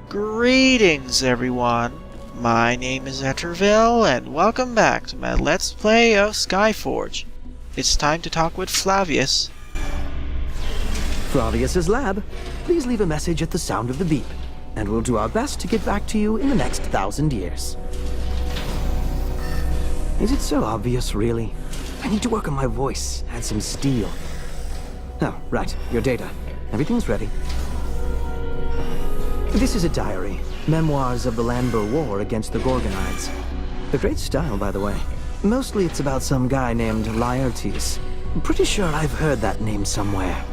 Greetings everyone, my name is Etterville and welcome back to my Let's Play of Skyforge. It's time to talk with Flavius. Flavius's lab. Please leave a message at the sound of the beep, and we'll do our best to get back to you in the next 1,000 years. Is it so obvious, really? I need to work on my voice, add some steel. Oh, right, your data. Everything's ready. This is a diary. Memoirs of the Lanber War against the Gorgonides. A great style, by the way. Mostly it's about some guy named Laertes. I'm pretty sure I've heard that name somewhere.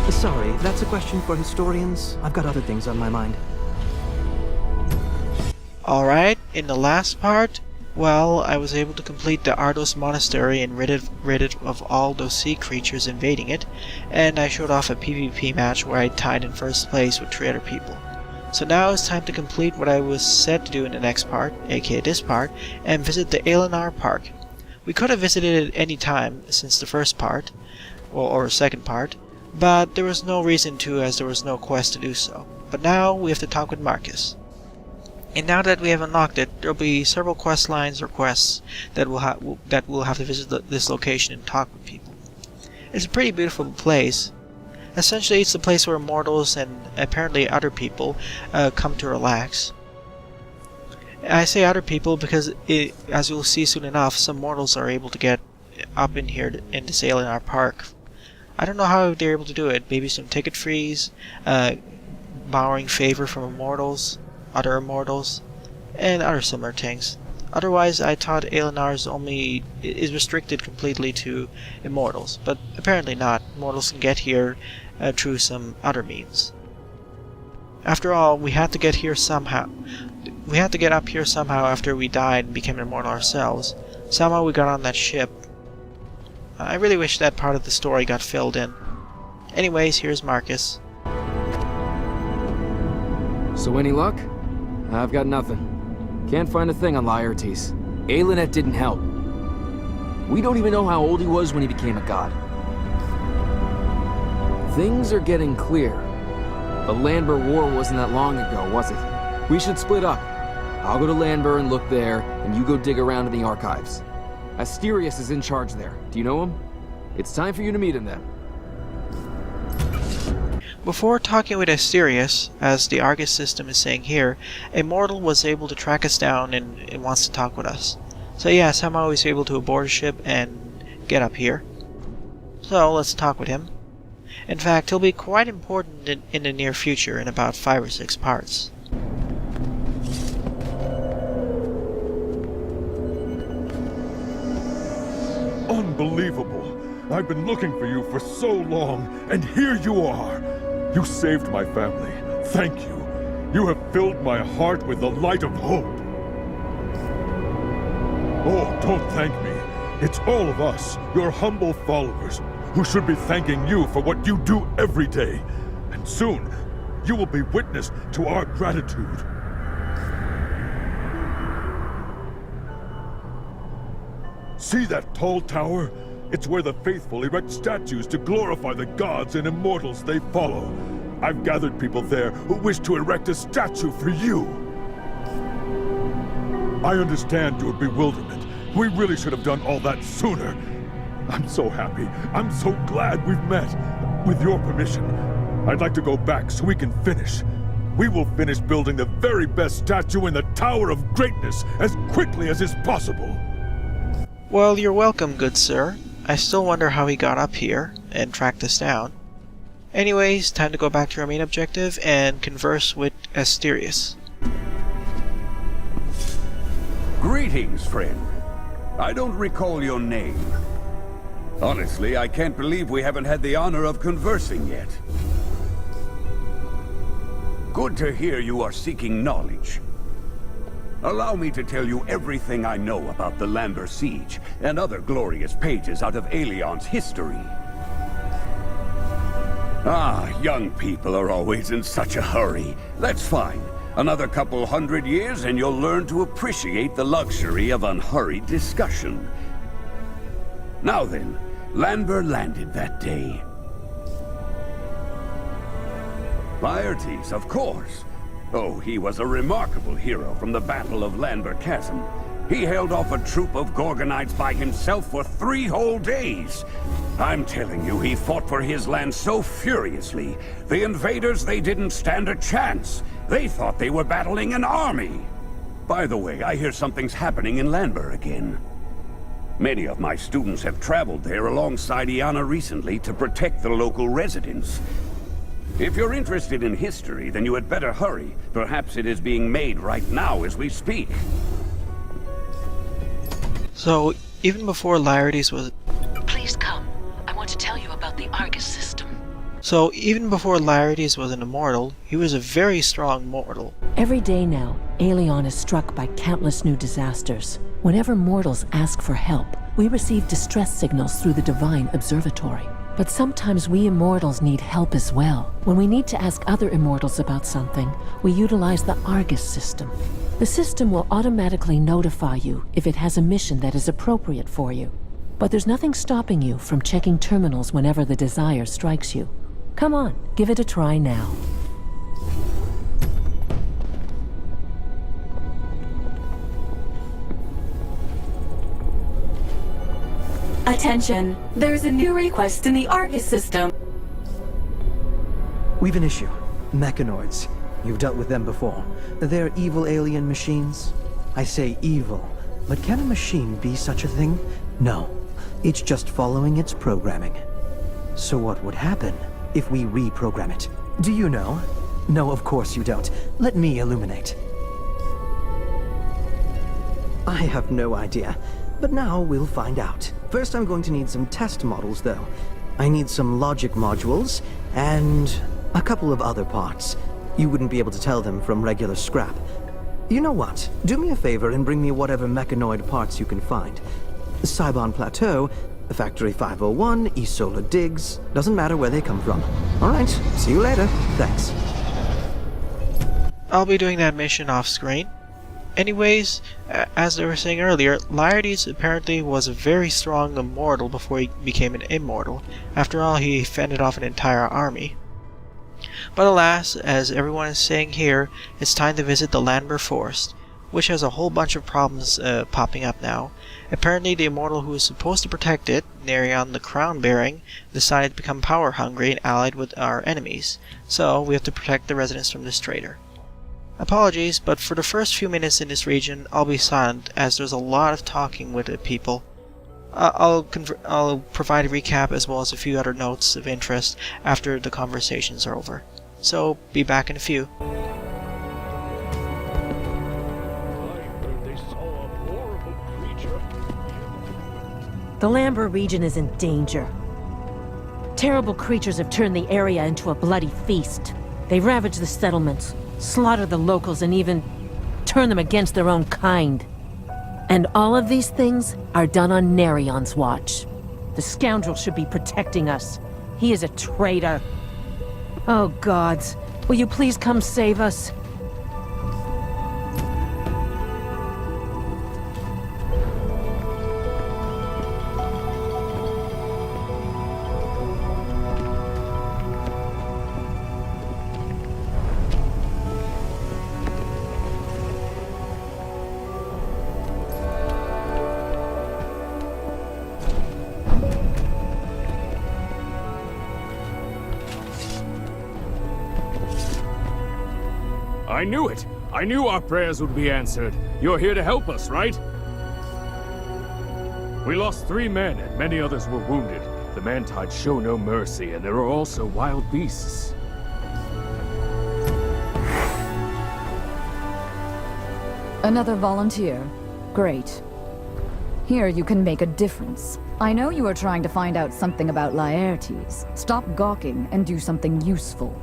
Sorry, that's a question for historians. I've got other things on my mind. Alright, in the last part, well, I was able to complete the Ardos Monastery and rid it of all those sea creatures invading it, and I showed off a PvP match where I tied in first place with 3 other people. So now it's time to complete what I was set to do in the next part, aka this part, and visit the Alinar Park. We could have visited it any time since the first part, or second part, but there was no reason to as there was no quest to do so. But now we have to talk with Marcus. And now that we have unlocked it, there will be several quest lines or quests that we'll have to visit this location and talk with people. It's a pretty beautiful place. Essentially, it's the place where mortals and apparently other people come to relax. I say other people because, as you'll see soon enough, some mortals are able to get up in here in this Alinar Park. I don't know how they're able to do it. Maybe some ticket fees, borrowing favor from immortals, other immortals, and other similar things. Otherwise, I thought Alinar is restricted completely to immortals, but apparently not. Mortals can get here through some other means. After all, we had to get here somehow. We had to get up here somehow after we died and became immortal ourselves. Somehow we got on that ship. I really wish that part of the story got filled in. Anyways, here's Marcus. So any luck? I've got nothing. Can't find a thing on Laertes. Alinet didn't help. We don't even know how old he was when he became a god. Things are getting clear. The Lanber War wasn't that long ago, was it? We should split up. I'll go to Lanber and look there, and you go dig around in the archives. Asterius is in charge there. Do you know him? It's time for you to meet him then. Before talking with Asterius, as the Argus system is saying here, a mortal was able to track us down and wants to talk with us. So yeah, somehow he's able to board a ship and get up here. So let's talk with him. In fact, he'll be quite important in the near future in about 5 or 6 parts. Unbelievable! I've been looking for you for so long, and here you are! You saved my family. Thank you. You have filled my heart with the light of hope. Oh, don't thank me. It's all of us, your humble followers, who should be thanking you for what you do every day. And soon, you will be witness to our gratitude. See that tall tower? It's where the faithful erect statues to glorify the gods and immortals they follow. I've gathered people there who wish to erect a statue for you. I understand your bewilderment. We really should have done all that sooner. I'm so happy. I'm so glad we've met. With your permission, I'd like to go back so we can finish. We will finish building the very best statue in the Tower of Greatness as quickly as is possible. Well, you're welcome, good sir. I still wonder how he got up here and tracked us down. Anyways, time to go back to our main objective and converse with Asterius. Greetings, friend. I don't recall your name. Honestly, I can't believe we haven't had the honor of conversing yet. Good to hear you are seeking knowledge. Allow me to tell you everything I know about the Lanber Siege and other glorious pages out of Aelion's history. Ah, young people are always in such a hurry. That's fine. Another couple 100 years and you'll learn to appreciate the luxury of unhurried discussion. Now then, Lanber landed that day. Laertes, of course. Oh, he was a remarkable hero from the Battle of Lanber Chasm. He held off a troop of Gorgonites by himself for 3 whole days. I'm telling you, he fought for his land so furiously. The invaders, they didn't stand a chance. They thought they were battling an army. By the way, I hear something's happening in Lanber again. Many of my students have traveled there alongside Iana recently to protect the local residents. If you're interested in history, then you had better hurry. Perhaps it is being made right now as we speak. So, even before Laertes was... Please come. I want to tell you about the Argus system. So, even before Laertes was an immortal, he was a very strong mortal. Every day now, Aelion is struck by countless new disasters. Whenever mortals ask for help, we receive distress signals through the Divine Observatory. But sometimes we immortals need help as well. When we need to ask other immortals about something, we utilize the Argus system. The system will automatically notify you if it has a mission that is appropriate for you. But there's nothing stopping you from checking terminals whenever the desire strikes you. Come on, give it a try now. Attention! There's a new request in the Argus system. We've an issue. Mechanoids. You've dealt with them before. They're evil alien machines. I say evil, but can a machine be such a thing? No. It's just following its programming. So what would happen if we reprogram it? Do you know? No, of course you don't. Let me illuminate. I have no idea. But now we'll find out. First I'm going to need some test models, though. I need some logic modules, and a couple of other parts. You wouldn't be able to tell them from regular scrap. You know what? Do me a favor and bring me whatever mechanoid parts you can find. Cybon Plateau, Factory 501, Isola Digs. Doesn't matter where they come from. Alright, see you later. Thanks. I'll be doing that mission off screen. Anyways, as I was saying earlier, Laertes apparently was a very strong immortal before he became an immortal. After all, he fended off an entire army. But alas, as everyone is saying here, it's time to visit the Lanber Forest, which has a whole bunch of problems popping up now. Apparently the immortal who was supposed to protect it, Nerion the Crown-Bearing, decided to become power-hungry and allied with our enemies. So we have to protect the residents from this traitor. Apologies, but for the first few minutes in this region, I'll be silent, as there's a lot of talking with the people. I'll provide a recap as well as a few other notes of interest after the conversations are over. So, be back in a few. The Lanber region is in danger. Terrible creatures have turned the area into a bloody feast. They ravage the settlements, slaughter the locals, and even turn them against their own kind. And all of these things are done on Nerion's watch. The scoundrel should be protecting us. He is a traitor. Oh gods, will you please come save us? I knew it! I knew our prayers would be answered. You're here to help us, right? We lost 3 men, and many others were wounded. The Mantide show no mercy, and there are also wild beasts. Another volunteer. Great. Here you can make a difference. I know you are trying to find out something about Laertes. Stop gawking and do something useful.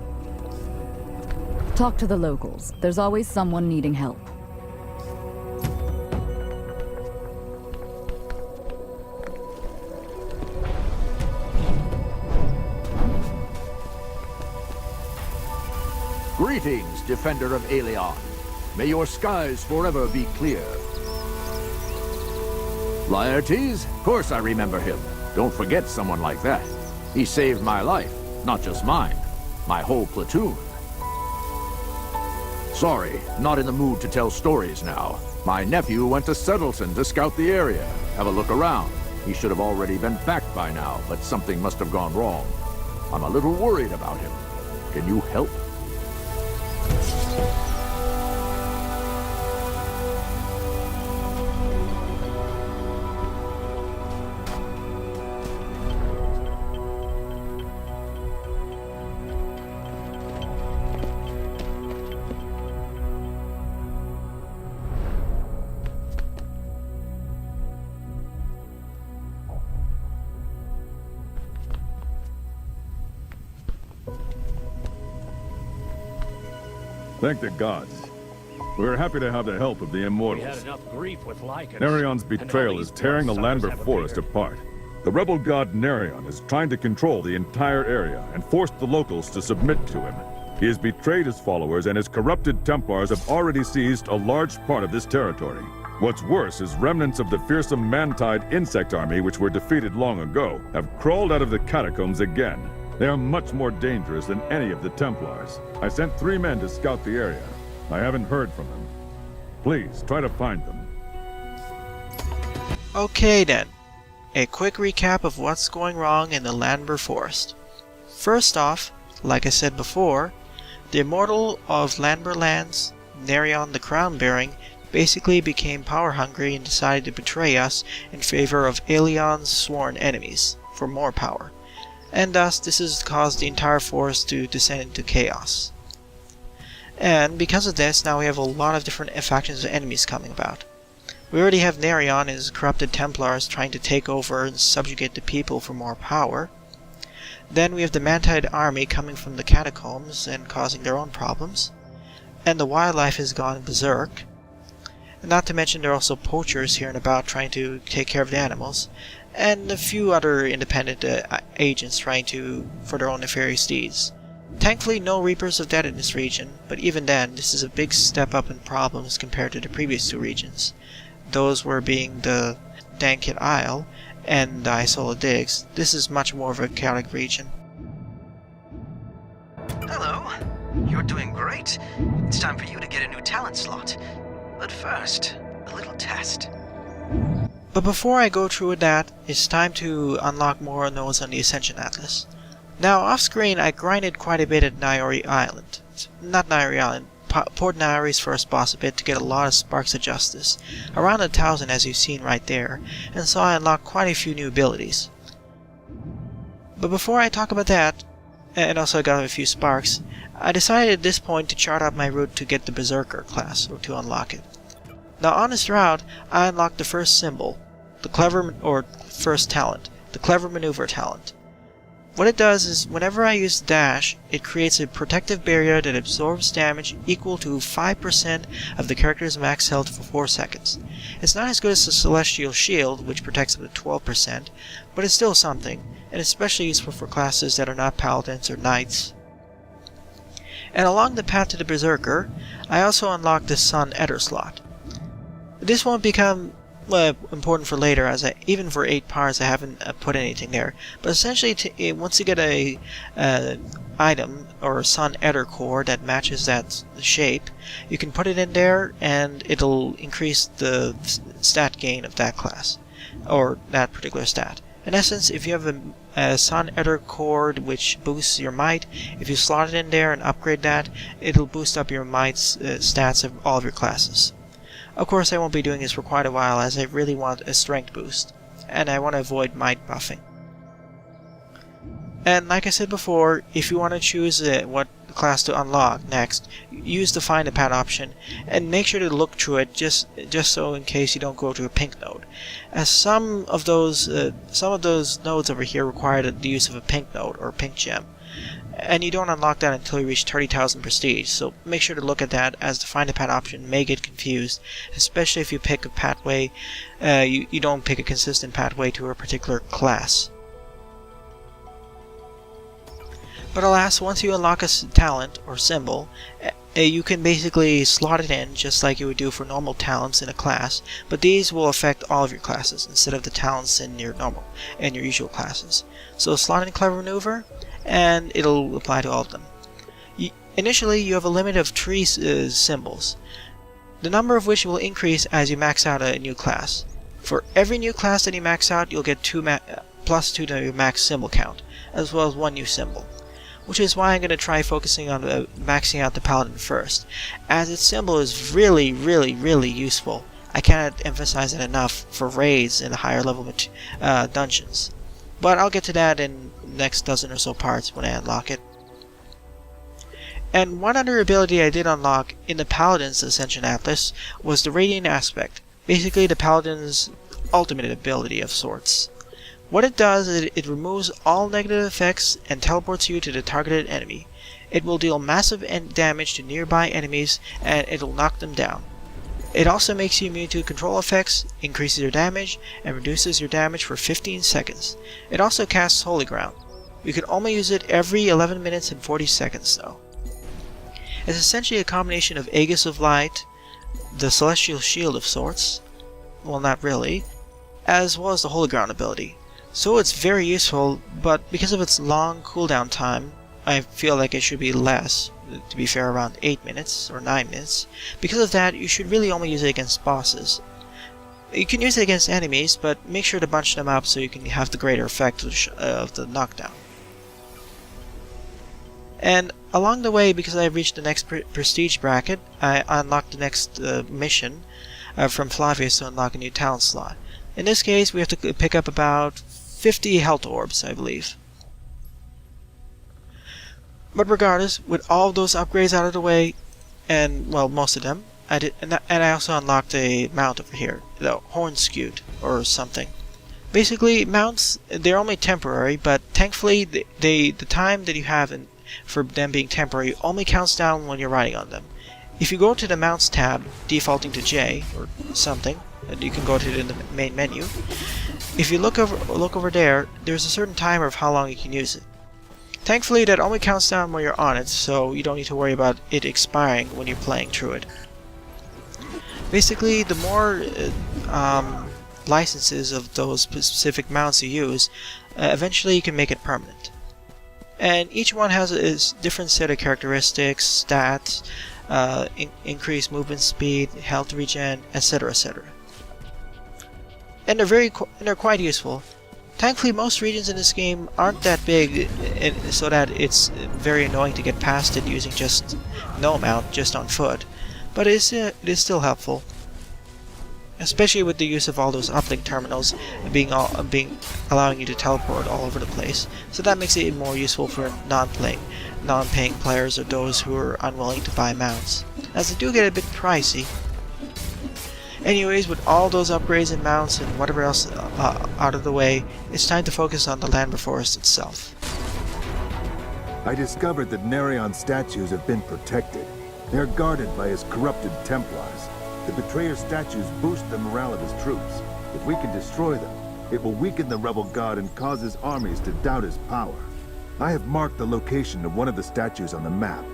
Talk to the locals. There's always someone needing help. Greetings, Defender of Aelion. May your skies forever be clear. Laertes? Of course I remember him. Don't forget someone like that. He saved my life. Not just mine. My whole platoon. Sorry, not in the mood to tell stories now. My nephew went to Settleton to scout the area, have a look around. He should have already been back by now, but something must have gone wrong. I'm a little worried about him. Can you help? Thank the gods. We are happy to have the help of the We had Immortals. enough grief with Lycans. Nerion's and all betrayal these is tearing the blood suckers Lanber have Forest appeared. apart. The rebel god Nerion is trying to control the entire area and force the locals to submit to him. He has betrayed his followers, and his corrupted Templars have already seized a large part of this territory. What's worse is remnants of the fearsome man-tide insect army, which were defeated long ago, have crawled out of the catacombs again. They are much more dangerous than any of the Templars. I sent 3 men to scout the area. I haven't heard from them. Please, try to find them. Okay then, a quick recap of what's going wrong in the Lanber Forest. First off, like I said before, the Immortal of Lanber Lands, Nerion the Crown-Bearing, basically became power-hungry and decided to betray us in favor of Alion's sworn enemies for more power, and thus this has caused the entire forest to descend into chaos. And because of this, now we have a lot of different factions of enemies coming about. We already have Nerion and his corrupted Templars trying to take over and subjugate the people for more power. Then we have the Mantide army coming from the catacombs and causing their own problems. And the wildlife has gone berserk. And not to mention there are also poachers here and about trying to take care of the animals. And a few other independent agents trying for their own nefarious deeds. Thankfully, no Reapers of Dead in this region, but even then, this is a big step up in problems compared to the previous 2 regions. Those were being the Dankit Isle and the Isola Digs. This is much more of a chaotic region. Hello. You're doing great. It's time for you to get a new talent slot. But first, a little test. But before I go through with that, it's time to unlock more nodes on the Ascension Atlas. Now, off-screen, I grinded quite a bit at Naori Island. Not Naori Island, Port Naori's first boss a bit to get a lot of Sparks of Justice. Around 1,000 as you've seen right there, and so I unlocked quite a few new abilities. But before I talk about that, and also I got a few Sparks, I decided at this point to chart out my route to get the Berserker class, or to unlock it. Now on this route, I unlocked the first symbol, first talent, the Clever Maneuver talent. What it does is, whenever I use dash, it creates a protective barrier that absorbs damage equal to 5% of the character's max health for 4 seconds. It's not as good as the Celestial Shield, which protects up to 12%, but it's still something, and especially useful for classes that are not Paladins or Knights. And along the path to the Berserker, I also unlocked the Sun Eater slot. This won't become important for later, as even for 8 parts I haven't put anything there. But essentially, once you get a item or Sun Eater core that matches that shape, you can put it in there and it'll increase the stat gain of that class, or that particular stat. In essence, if you have a Sun Eater core which boosts your might, if you slot it in there and upgrade that, it'll boost up your might's stats of all of your classes. Of course, I won't be doing this for quite a while, as I really want a strength boost, and I want to avoid might buffing. And like I said before, if you want to choose what class to unlock next, use the Find a Path option, and make sure to look through it just so in case you don't go to a pink node, as some of those nodes over here require the use of a pink node or pink gem. And you don't unlock that until you reach 30,000 prestige, so make sure to look at that, as the Find a Path option may get confused, especially if you pick a pathway, you don't pick a consistent pathway to a particular class. But alas, once you unlock a talent or symbol, you can basically slot it in just like you would do for normal talents in a class, but these will affect all of your classes instead of the talents in your usual classes. So slot in Clever Maneuver, and it'll apply to all of them. Initially, you have a limit of 3 symbols, the number of which will increase as you max out a new class. For every new class that you max out, you'll get plus 2 to your max symbol count, as well as 1 new symbol. Which is why I'm going to try focusing on maxing out the Paladin first, as its symbol is really useful. I cannot emphasize it enough for raids in the higher level dungeons. But I'll get to that in the next dozen or so parts when I unlock it. And one other ability I did unlock in the Paladin's Ascension Atlas was the Radiant Aspect, basically the Paladin's ultimate ability of sorts. What it does is it removes all negative effects and teleports you to the targeted enemy. It will deal massive damage to nearby enemies and it will knock them down. It also makes you immune to control effects, increases your damage, and reduces your damage for 15 seconds. It also casts Holy Ground. You can only use it every 11 minutes and 40 seconds though. It's essentially a combination of Aegis of Light, the Celestial Shield of sorts, well not really, as well as the Holy Ground ability. So it's very useful, but because of its long cooldown time, I feel like it should be less, to be fair around 8 minutes or 9 minutes. Because of that, you should really only use it against bosses. You can use it against enemies, but make sure to bunch them up so you can have the greater effect of the knockdown. And along the way, because I reached the next prestige bracket, I unlocked the next mission from Flavius to unlock a new talent slot. In this case, we have to pick up about 50 health orbs, I believe. But regardless, with all those upgrades out of the way, and well, most of them, and I also unlocked a mount over here, the Horn Skewed or something. Basically, mounts, they're only temporary, but thankfully, the time that you have for them being temporary only counts down when you're riding on them. If you go to the Mounts tab, defaulting to J or something, and you can go to it in the main menu. If you look over there, there's a certain timer of how long you can use it. Thankfully, that only counts down when you're on it, so you don't need to worry about it expiring when you're playing through it. Basically, the more licenses of those specific mounts you use, eventually you can make it permanent. And each one has a different set of characteristics, stats, increased movement speed, health regen, etc., etc. And they're quite useful. Thankfully, most regions in this game aren't that big, so that it's very annoying to get past it using just no mount, just on foot. But it is still helpful, especially with the use of all those uplink terminals allowing you to teleport all over the place. So that makes it more useful for non-paying players or those who are unwilling to buy mounts, as they do get a bit pricey. Anyways, with all those upgrades and mounts and whatever else out of the way, it's time to focus on the Lanber Forest itself. I discovered that Nerion's statues have been protected. They're guarded by his corrupted Templars. The Betrayer statues boost the morale of his troops. If we can destroy them, it will weaken the rebel god and cause his armies to doubt his power. I have marked the location of one of the statues on the map.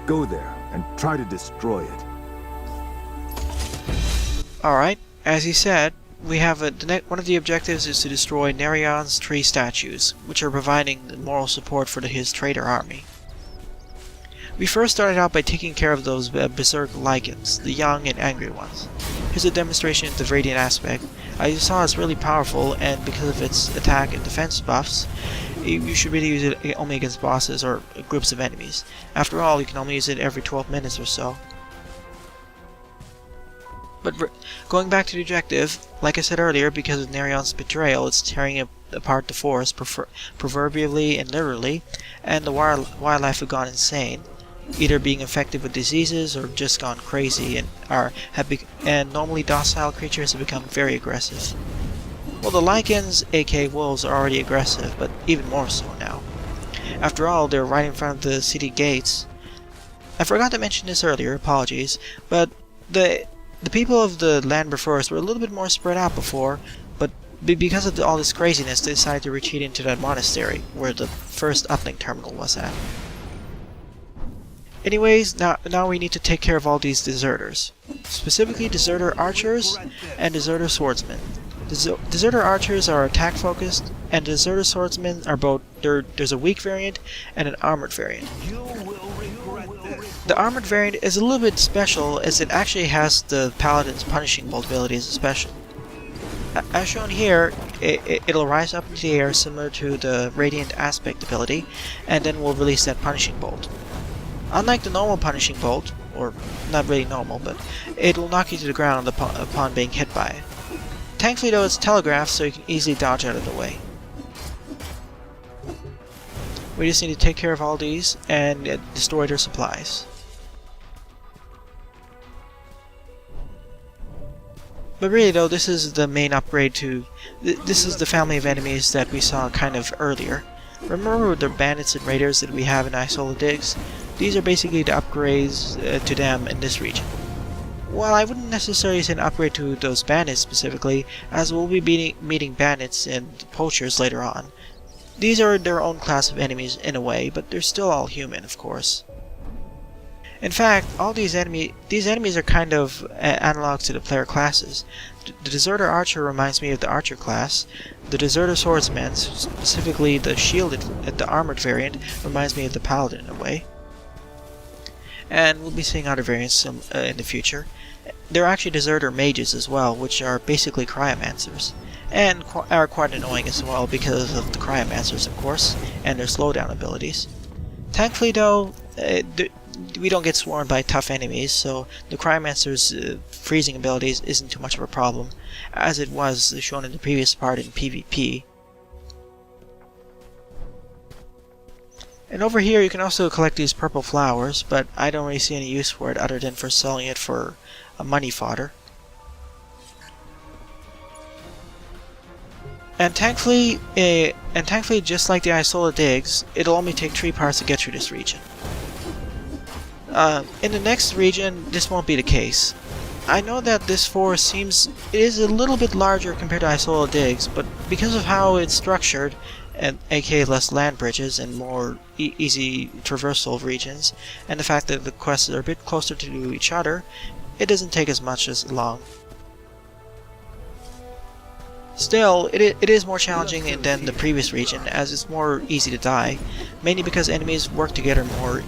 Go there and try to destroy it. Alright, as he said, we have one of the objectives is to destroy Nerion's 3 statues, which are providing the moral support for his traitor army. We first started out by taking care of those berserk lichens, the young and angry ones. Here's a demonstration of the Radiant Aspect. You saw it's really powerful, and because of its attack and defense buffs, you should really use it only against bosses or groups of enemies. After all, you can only use it every 12 minutes or so. But going back to the objective, like I said earlier, because of Nerion's betrayal, it's tearing apart the forest, proverbially and literally, and the wildlife have gone insane, either being infected with diseases or just gone crazy, and normally docile creatures have become very aggressive. Well, the lichens, aka wolves, are already aggressive, but even more so now. After all, they're right in front of the city gates. I forgot to mention this earlier, apologies, but the people of the Lanber Forest were a little bit more spread out before, but because of all this craziness, they decided to retreat into that monastery, where the first uplink terminal was at. Anyways, now we need to take care of all these deserters. Specifically, deserter archers and deserter swordsmen. Deserter archers are attack focused, and deserter swordsmen are both, there's a weak variant and an armored variant. The armored variant is a little bit special as it actually has the Paladin's Punishing Bolt ability as a special. As shown here, it'll rise up into the air similar to the Radiant Aspect ability, and then will release that Punishing Bolt. Unlike the normal Punishing Bolt, or not really normal, but it will knock you to the ground upon being hit by it. Thankfully though, it's telegraphed so you can easily dodge out of the way. We just need to take care of all these and destroy their supplies. But really though, this is the main upgrade to... This is the family of enemies that we saw kind of earlier. Remember the bandits and raiders that we have in Isola Digs? These are basically the upgrades to them in this region. Well, I wouldn't necessarily say an upgrade to those bandits specifically, as we'll be meeting bandits and poachers later on. These are their own class of enemies in a way, but they're still all human, of course. In fact, all these enemies are kind of analogs to the player classes. The Deserter Archer reminds me of the Archer class. The Deserter Swordsman, specifically the shielded, the armored variant, reminds me of the Paladin in a way. And we'll be seeing other variants in the future. There are actually Deserter Mages as well, which are basically Cryomancers. And are quite annoying as well because of the Cryomancers, of course, and their slowdown abilities. Thankfully though, we don't get swarmed by tough enemies, so the Cryomancer's freezing abilities isn't too much of a problem, as it was shown in the previous part in PvP. And over here you can also collect these purple flowers, but I don't really see any use for it other than for selling it for money fodder. And thankfully, just like the Isola Digs, it'll only take 3 parts to get through this region. In the next region, this won't be the case. I know that this forest is a little bit larger compared to Isola Digs, but because of how it's structured, and aka less land bridges and more easy traversal regions, and the fact that the quests are a bit closer to each other, it doesn't take as much as long. Still, it is more challenging than the previous region, as it's more easy to die, mainly because enemies work together more.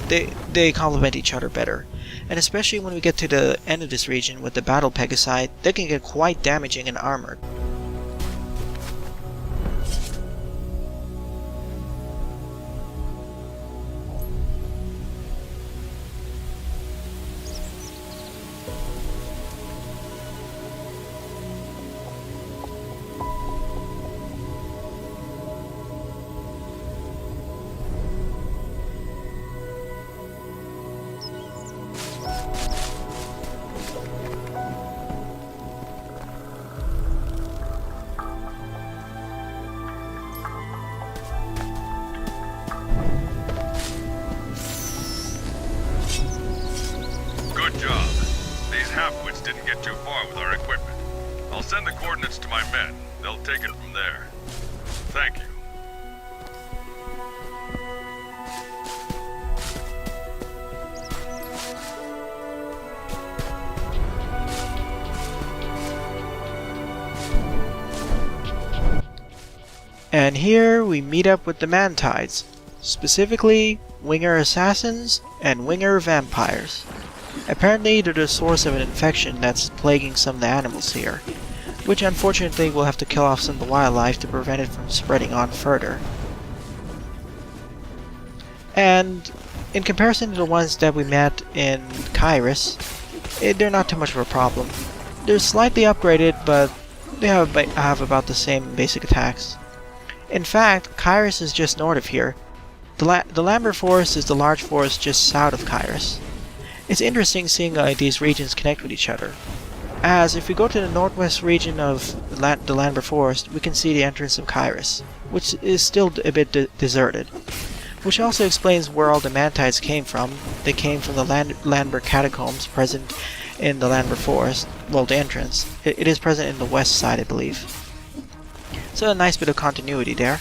They complement each other better, and especially when we get to the end of this region with the Battle Pegasi, they can get quite damaging and armored. Good job. These half-wits didn't get too far with our equipment. I'll send the coordinates to my men. They'll take it from there. Thank you. And here we meet up with the Mantides, specifically Winger Assassins and Winger Vampires. Apparently they're the source of an infection that's plaguing some of the animals here, which unfortunately we'll have to kill off some of the wildlife to prevent it from spreading on further. And in comparison to the ones that we met in Kyrus, they're not too much of a problem. They're slightly upgraded, but they have about the same basic attacks. In fact, Kyrus is just north of here. The Lanber Forest is the large forest just south of Kyrus. It's interesting seeing these regions connect with each other, as if we go to the northwest region of the Lanber Forest, we can see the entrance of Kyrus, which is still a bit deserted. Which also explains where all the Mantides came from. They came from the Lanber catacombs present in the Lanber Forest. Well, the entrance. It is present in the west side, I believe. So a nice bit of continuity there.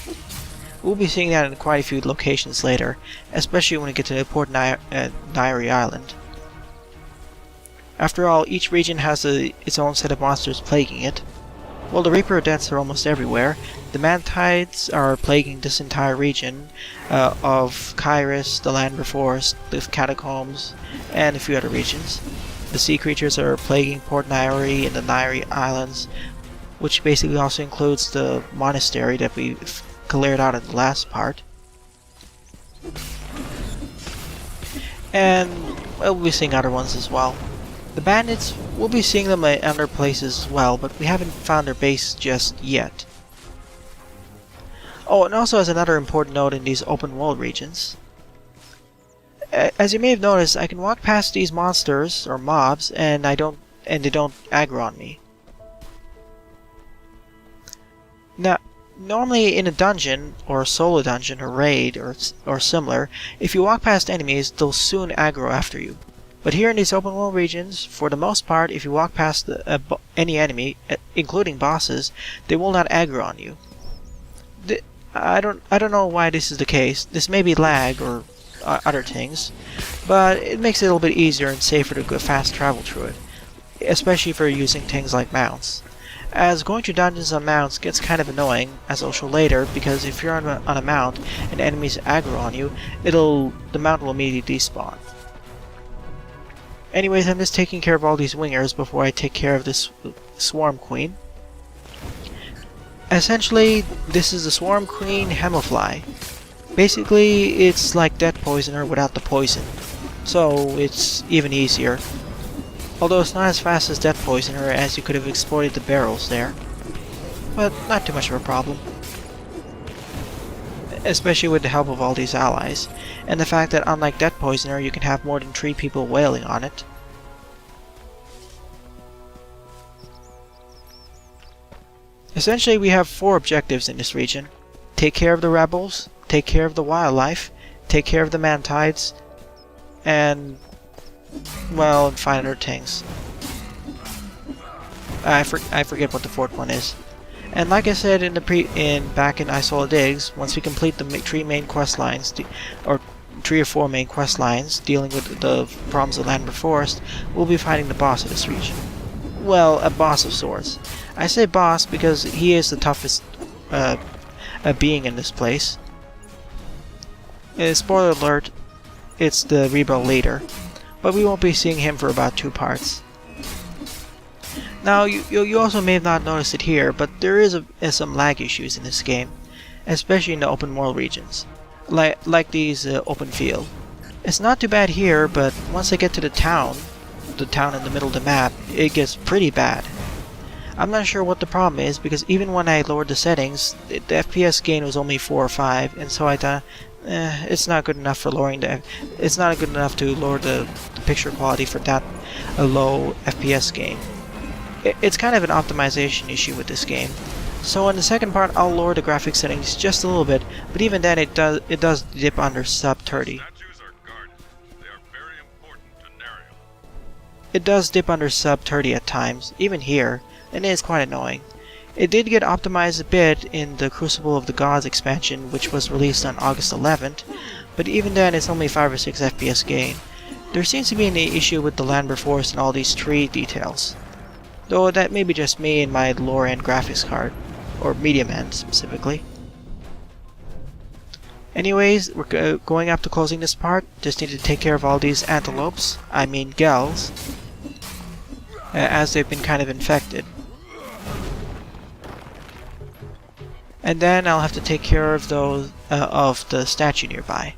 We'll be seeing that in quite a few locations later, especially when we get to the Port Nairi Island. After all, each region has its own set of monsters plaguing it. Well, the Reaper deaths are almost everywhere. The Man-Tides are plaguing this entire region of Kyrus, the Lanber Forest, the Catacombs, and a few other regions. The sea creatures are plaguing Port Nairi and the Nairi Islands, which basically also includes the monastery that we cleared out in the last part. And we'll be seeing other ones as well. The bandits, we'll be seeing them in other places as well, but we haven't found their base just yet. Oh, and also as another important note in these open world regions, as you may have noticed, I can walk past these monsters or mobs and they don't aggro on me. Now, normally in a dungeon or a solo dungeon or raid or similar, if you walk past enemies, they'll soon aggro after you. But here in these open world regions, for the most part, if you walk past any enemy, including bosses, they will not aggro on you. I don't know why this is the case. This may be lag or other things, but it makes it a little bit easier and safer to go fast travel through it, especially if you're using things like mounts. As going through dungeons on mounts gets kind of annoying, as I'll show later, because if you're on a mount and enemies aggro on you, the mount will immediately despawn. Anyways, I'm just taking care of all these wingers before I take care of this Swarm Queen. Essentially, this is the Swarm Queen Hemofly. Basically, it's like Death Poisoner without the poison, so it's even easier. Although it's not as fast as Death Poisoner, as you could have exploited the barrels there. But not too much of a problem. Especially with the help of all these allies, and the fact that unlike Death Poisoner, you can have more than 3 people wailing on it. Essentially, we have 4 objectives in this region. Take care of the rebels, take care of the wildlife, take care of the Man-Tides, and, well, and find other things. I forget what the 4th one is. And like I said back in Isola Digs, once we complete the 3 main quest lines, or 3 or 4 main quest lines dealing with the problems of Lanber Forest, we'll be fighting the boss of this region. Well, a boss of sorts. I say boss because he is the toughest being in this place. Spoiler alert, it's the rebel leader, but we won't be seeing him for about 2 parts. Now, you also may have not noticed it here, but there is some lag issues in this game, especially in the open world regions, like these open field. It's not too bad here, but once I get to the town in the middle of the map, it gets pretty bad. I'm not sure what the problem is, because even when I lowered the settings, the FPS gain was only 4 or 5, and so I thought, it's not good enough for it's not good enough to lower the picture quality for that low FPS gain. It's kind of an optimization issue with this game. So in the second part, I'll lower the graphics settings just a little bit, but even then it does dip under sub 30. It does dip under sub 30 at times, even here, and it is quite annoying. It did get optimized a bit in the Crucible of the Gods expansion, which was released on August 11th, but even then it's only 5 or 6 FPS gain. There seems to be an issue with the Lanber Forest and all these tree details. Though that may be just me and my lower-end graphics card, or medium-end specifically. Anyways, we're going up to closing this part. Just need to take care of all these antelopes, I mean gels, as they've been kind of infected. And then I'll have to take care of those of the statue nearby.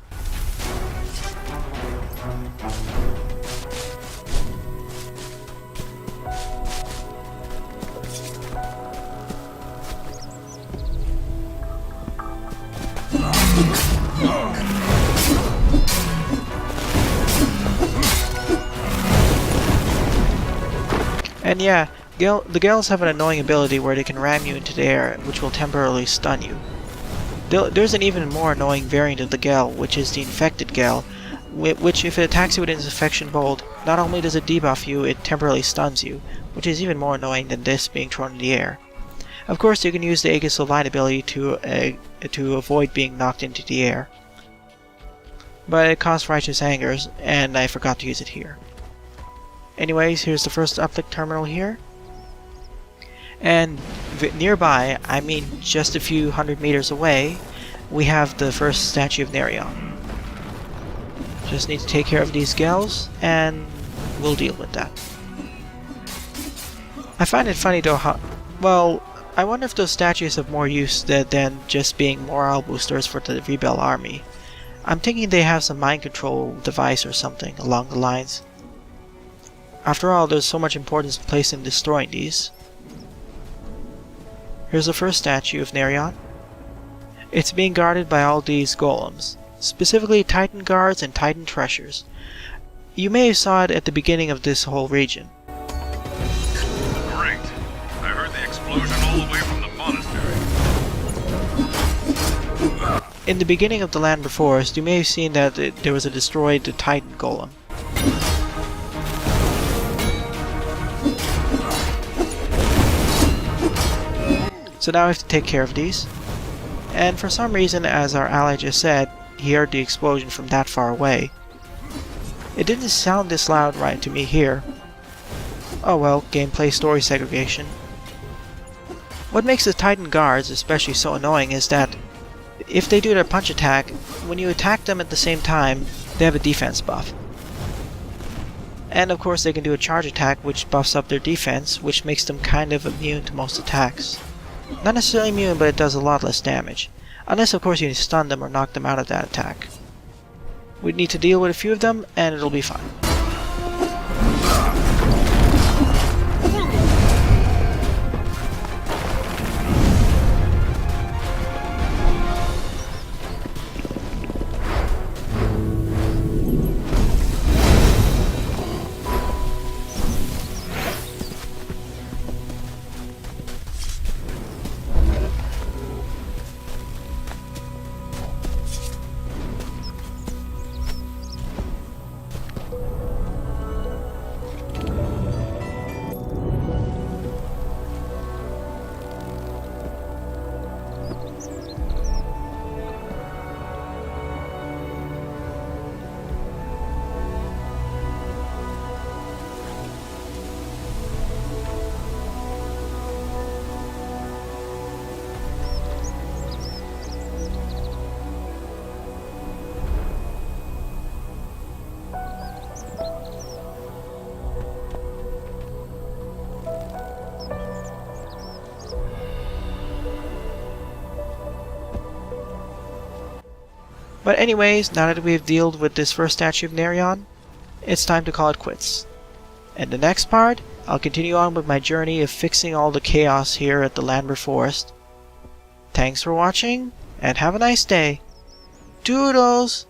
And yeah, the Gels have an annoying ability where they can ram you into the air, which will temporarily stun you. There's an even more annoying variant of the Gel, which is the Infected Gel, which if it attacks you with its infection bolt, not only does it debuff you, it temporarily stuns you, which is even more annoying than this being thrown in the air. Of course, you can use the Aegis of Light ability to avoid being knocked into the air. But it costs Righteous Angers, and I forgot to use it here. Anyways, here's the first uplift terminal here. And nearby, I mean just a few hundred meters away, we have the first statue of Nerion. Just need to take care of these gals, and we'll deal with that. I find it funny though how... well, I wonder if those statues have more use than just being morale boosters for the Rebel army. I'm thinking they have some mind control device or something along the lines. After all, there's so much importance placed in destroying these. Here's the first statue of Nerion. It's being guarded by all these golems, specifically Titan guards and Titan treasures. You may have saw it at the beginning of this whole region. Great. I heard the explosion all the way from the monastery. In the beginning of the Lanber Forest, you may have seen that there was a destroyed Titan golem. So now we have to take care of these. And for some reason, as our ally just said, he heard the explosion from that far away. It didn't sound this loud right to me here. Oh well, gameplay story segregation. What makes the Titan guards especially so annoying is that if they do their punch attack, when you attack them at the same time, they have a defense buff. And of course they can do a charge attack which buffs up their defense, which makes them kind of immune to most attacks. Not necessarily immune, but it does a lot less damage. Unless of course you stun them or knock them out of that attack. We need to deal with a few of them, and it'll be fine. But anyways, now that we've dealt with this first statue of Nerion, it's time to call it quits. In the next part, I'll continue on with my journey of fixing all the chaos here at the Lanber Forest. Thanks for watching, and have a nice day. Doodles!